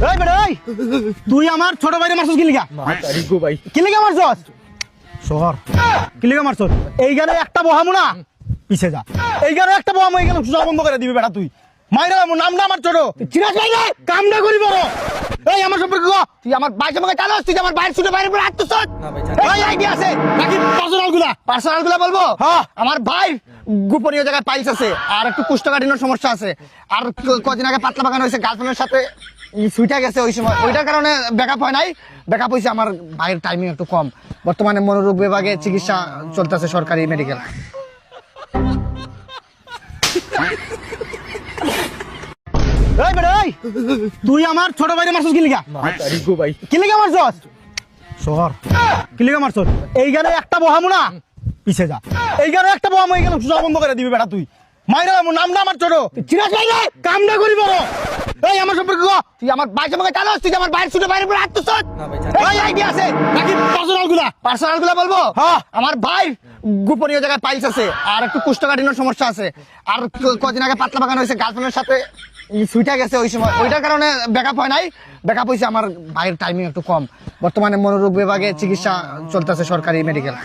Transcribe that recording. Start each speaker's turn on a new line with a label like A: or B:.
A: এই বেটা এই তুই আমার ছোট ভাইরে মারছস কি লিগা?
B: মাতারি গো ভাই।
A: কি লিগা মারছস? শহর কি লিগা মারছস? এই গানে একটা বহামু না, পিছে যা। এই গানে একটা বহামু, এই গানে সুজা বন্ধ করে দিবি বেটা তুই। মাইরা আমার নামটা আমার ছোট চিরাজ ভাই রে, কামটা করিব। এই আমার সম্পর্কে কো, তুই আমার ভাই সম্পর্কে জানোস? তুই আমার ভাইয়ের ছোট ভাইয়ের উপর আত্মসত
B: না ভাই, জানি।
A: এই আইডিয়া আছে নাকি? পার্সোনাল গুলা বলবো। হ্যাঁ, আমার ভাই গোপনীয় জায়গায় পাইলস আছে, আর একটু কুষ্ঠকাঠিন্যর সমস্যা আছে, আর কদিন আগে পাতলা বাগান হয়েছে, গার্লফ্রেন্ডের সাথে সুইটা গেছে ওই সময়, ওইটার কারণে ব্যাকআপ হয় নাই। ব্যাকআপ হয়েছে আমার ভাইয়ের টাইমিং একটু কম। বর্তমানে মনোরোগ বিভাগে চিকিৎসা চলতেছে সরকারি মেডিকেল। এই বেটা এই তুই আমার ছোট ভাইরে মারছস কি লিগা?
B: মাতারি গো ভাই।
A: কি লিগা মারছস? শহর কি লিগা মারছস? এই গানে একটা বহামু না, পিছে যা। এই গানে একটা বহামু, এই গানে সুজা বন্ধ করে দিবি বেটা তুই। মাইরা আমার নামটা আমার ছোট চিরাজ ভাই রে, কামটা করিব। এই আমার সম্পর্কে কো, তুই আমার ভাই সম্পর্কে জানোস? তুই আমার ভাইয়ের ছোট ভাইয়ের উপর আত্মসত
B: না ভাই, জানি।
A: এই আইডিয়া আছে নাকি? পার্সোনাল গুলা বলবো। হ্যাঁ, আমার ভাই গোপনীয় জায়গায় পাইলস আছে, আর একটু কুষ্ঠকাঠিন্যর সমস্যা আছে, আর কদিন আগে পাতলা বাগান হয়েছে, গার্লফ্রেন্ডের সাথে সুইটা গেছে ওই সময়, ওইটার কারণে ব্যাকআপ হয় নাই। ব্যাকআপ হয়েছে আমার ভাইয়ের টাইমিং একটু কম। বর্তমানে মনোরোগ বিভাগে চিকিৎসা চলতেছে সরকারি মেডিকেল।